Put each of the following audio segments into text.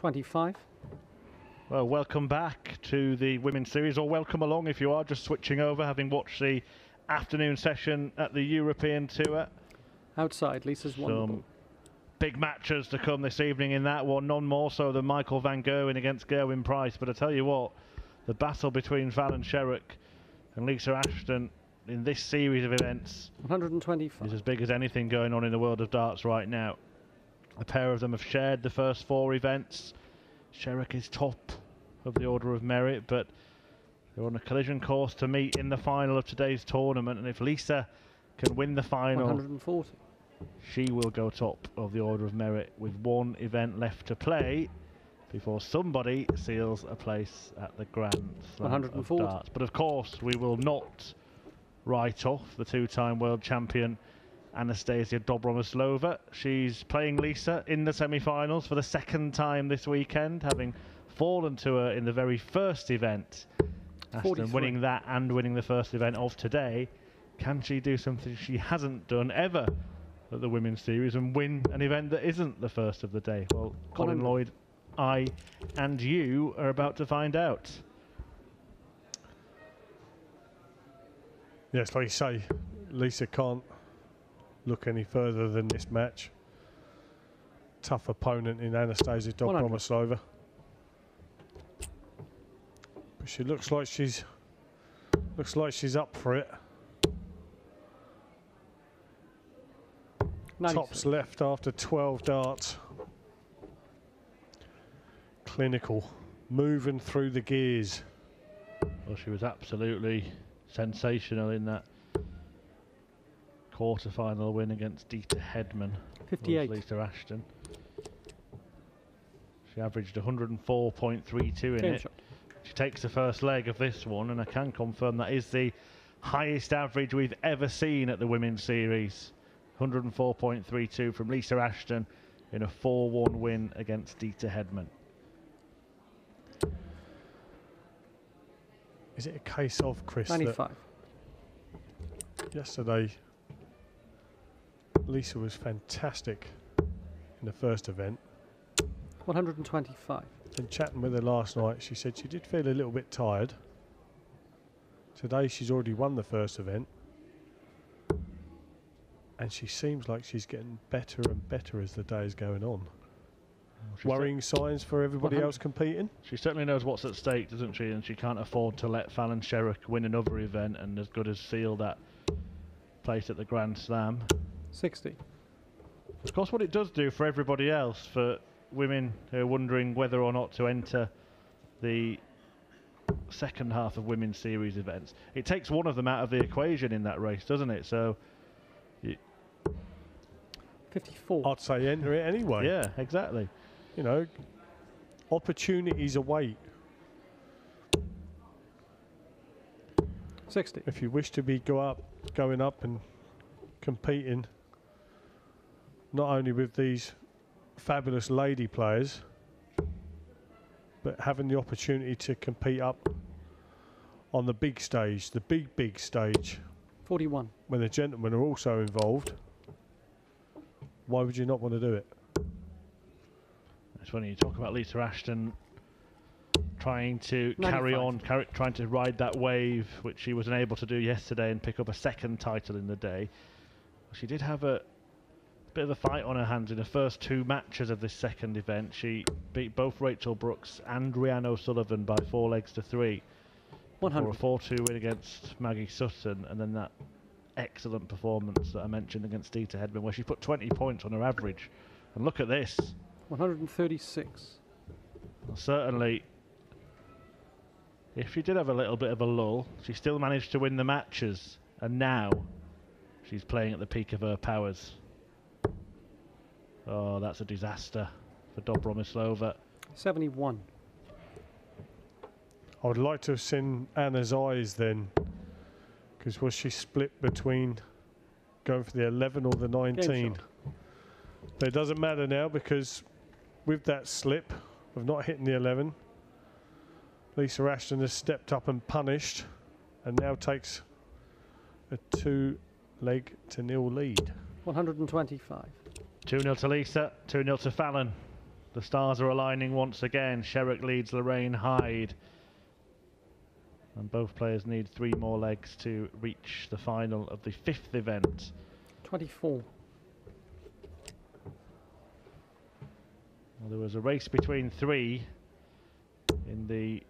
25. Well, welcome back to the Women's Series, or welcome along if you are just switching over, having watched the afternoon session at the European Tour. Outside, Lisa's won the ball. Big matches to come this evening in that one, none more so than Michael van Gerwen against Gerwyn Price. But I tell you what, the battle between Fallon Sherrock and Lisa Ashton in this series of events 125 is as big as anything going on in the world of darts right now. A pair of them have shared the first 4 events. Sherrock is top of the order of merit, but they're on a collision course to meet in the final of today's tournament, and if Lisa can win the final, 140. she will go top of the order of merit with 1 event left to play before somebody seals a place at the Grand Slam of darts. But of course, we will not write off the 2-time world champion Anastasia Dobromyslova. She's playing Lisa in the semi-finals for the 2nd time this weekend, having fallen to her in the very first event. Ashton winning that and winning the first event of today. Can she do something she hasn't done ever at the Women's Series and win an event that isn't the first of the day? Well, Colin Lloyd, I and you are about to find out. Yes, like you say, Lisa can't look any further than this match. Tough opponent in Anastasia Dobromyslova. But she looks like she's up for it. 96. Tops left after 12 darts. Clinical, moving through the gears. Well, she was absolutely sensational in that quarter-final win against Dieter Hedman. 58. Lisa Ashton. She averaged 104.32 in it. She takes the first leg of this one, and I can confirm that is the highest average we've ever seen at the Women's Series. 104.32 from Lisa Ashton in a 4-1 win against Dieter Hedman. Is it a case of, Chris, 95. that yesterday Lisa was fantastic in the first event? 125. And chatting with her last night, she said she did feel a little bit tired. Today she's already won the first event, and she seems like she's getting better and better as the day is going on. Worrying signs for everybody else competing? She certainly knows what's at stake, doesn't she? And she can't afford to let Fallon Sherrock win another event and as good as seal that place at the Grand Slam. 60. Of course, what it does do for everybody else, for women who are wondering whether or not to enter the second half of Women's Series events, it takes one of them out of the equation in that race, doesn't it? So 54. I'd say enter it anyway. Yeah, exactly. You know, opportunities await. 60. If you wish to be going up and competing, not only with these fabulous lady players, but having the opportunity to compete up on the big stage, the big stage. 41. When the gentlemen are also involved, why would you not want to do it? It's when you talk about Lisa Ashton trying to 95. carry on, trying to ride that wave, which she was unable to do yesterday and pick up a 2nd title in the day. She did have a bit of a fight on her hands in the first 2 matches of this 2nd event. She beat both Rachel Brooks and Rhiannon O'Sullivan by 4 legs to 3. 100. For a 4-2 win against Maggie Sutton, and then that excellent performance that I mentioned against Dieter Hedman, where she put 20 points on her average. And look at this. 136. Well, certainly, if she did have a little bit of a lull, she still managed to win the matches, and now she's playing at the peak of her powers. Oh, that's a disaster for Dobromyslova. 71. I would like to have seen Anna's eyes then, because was she split between going for the 11 or the 19? But it doesn't matter now, because with that slip of not hitting the 11, Lisa Ashton has stepped up and punished, and now takes a 2-leg-to-0 lead. 125. 2-0 to Lisa, 2-0 to Fallon. The stars are aligning once again. Sherrick leads Lorraine Hyde. And both players need 3 more legs to reach the final of the 5th event. 24. Well, there was a race between 3 in the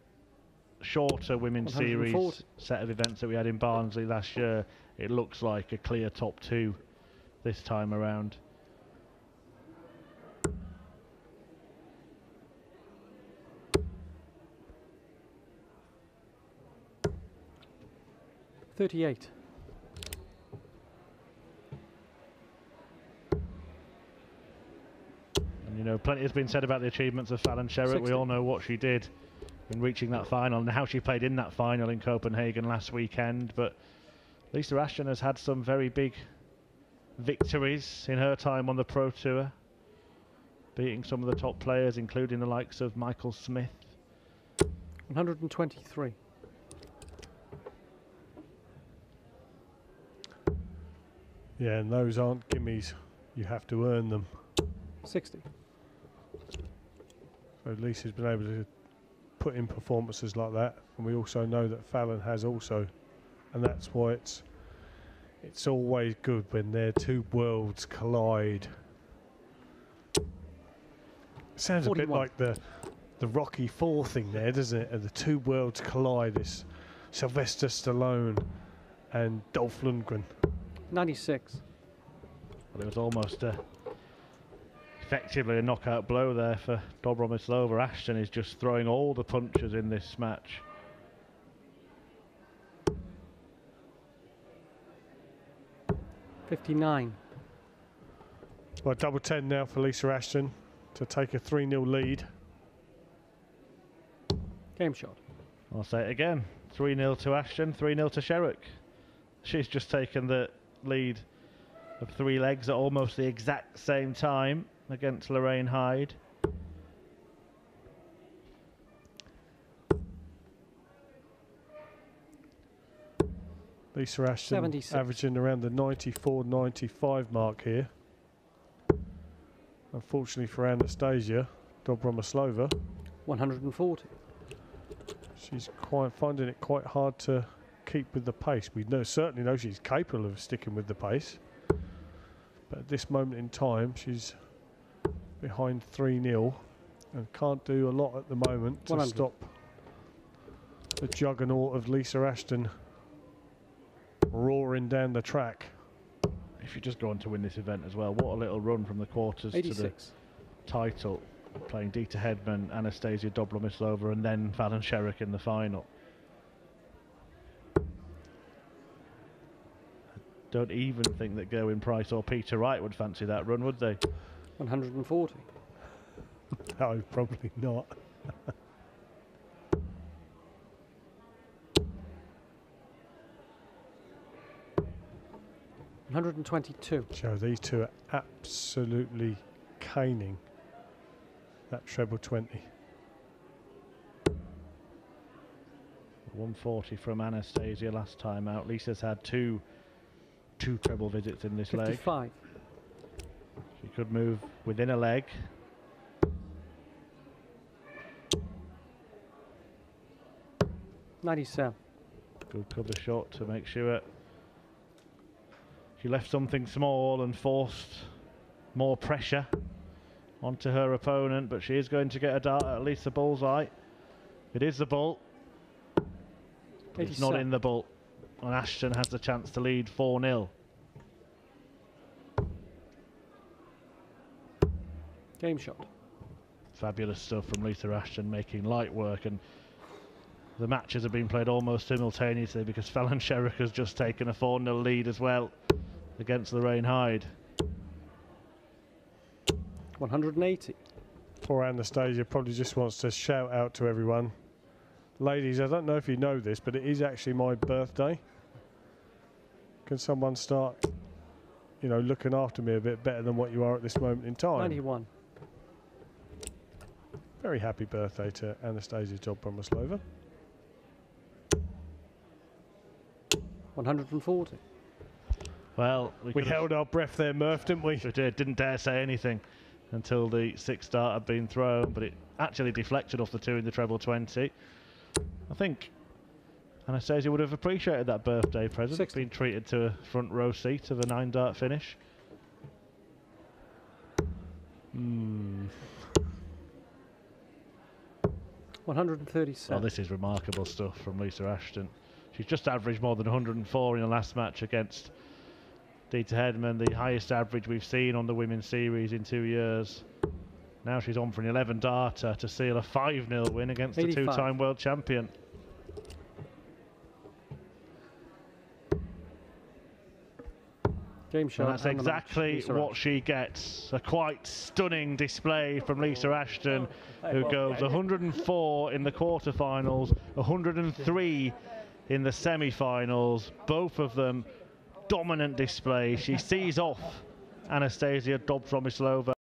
shorter women's series set of events that we had in Barnsley last year. It looks like a clear top 2 this time around. $38. And you know, plenty has been said about the achievements of Fallon Sherrick. 60. We all know what she did in reaching that final and how she played in that final in Copenhagen last weekend. But Lisa Ashton has had some very big victories in her time on the Pro Tour, beating some of the top players, including the likes of Michael Smith. 123. Yeah, and those aren't gimmies. You have to earn them. 60. So Lisa's been able to put in performances like that, and we also know that Fallon has also, and that's why it's always good when their 2 worlds collide. Sounds 41. a bit like the Rocky IV thing there, doesn't it? And the 2 worlds collide. It's Sylvester Stallone and Dolph Lundgren. 96. Well, it was almost effectively a knockout blow there for Dobromyslova. Ashton is just throwing all the punches in this match. $59. Well, double 10 now for Lisa Ashton to take a 3-0 lead. Game shot. I'll say it again. 3-0 to Ashton, 3-0 to Sherrick. She's just taken the lead of 3 legs at almost the exact same time against Lorraine Hyde. Lisa Ashton 76. averaging around the 94-95 mark here. Unfortunately for Anastasia, Dobromyslova, 140. she's finding it quite hard to keep with the pace. We certainly know she's capable of sticking with the pace, but at this moment in time she's behind 3-0 and can't do a lot at the moment to 100. stop the juggernaut of Lisa Ashton roaring down the track. If you just go on to win this event as well, what a little run from the quarters 86. to the title, playing Dita Hedman, Anastasia Dobromyslova and then Fallon Sherrick in the final. Don't even think that Gerwyn Price or Peter Wright would fancy that run, would they? 140. No, probably not. 122. Joe, these 2 are absolutely caning that treble 20. 140 from Anastasia last time out. Lisa's had two treble visits in this leg. 55. She could move within a leg. $97. Good cover shot to make sure she left something small and forced more pressure onto her opponent, but she is going to get a dart at least the bullseye. It is the bull. It's not in the bull. And Ashton has the chance to lead 4-0. Game shot. Fabulous stuff from Lisa Ashton, making light work, and the matches have been played almost simultaneously because Fallon Sherrick has just taken a 4-0 lead as well against Lorraine Hyde. 180. Poor Anastasia probably just wants to shout out to everyone. Ladies, I don't know if you know this, but it is actually my birthday. Can someone start, you know, looking after me a bit better than what you are at this moment in time? 91. Very happy birthday to Anastasia Dobromyslova. 140. Well, We held our breath there, Murph, didn't we? We didn't dare say anything. until the 6th dart had been thrown, but it actually deflected off the 2 in the treble 20. I think Anastasia would have appreciated that birthday present, 60. being treated to a front row seat of a 9-dart finish. 137. Well, this is remarkable stuff from Lisa Ashton. She's just averaged more than 104 in the last match against Dieter Hedman, the highest average we've seen on the women's series in 2 years. Now she's on for an 11-darter to seal a 5-0 win against 85. the 2-time world champion. Game shot. And that's and the match. exactly Lisa what Ashton. she gets. A quite stunning display from Lisa Ashton, who goes 104 in the quarterfinals, 103 in the semi-finals. Both of them dominant displays. She sees off Anastasia Dobromyslova.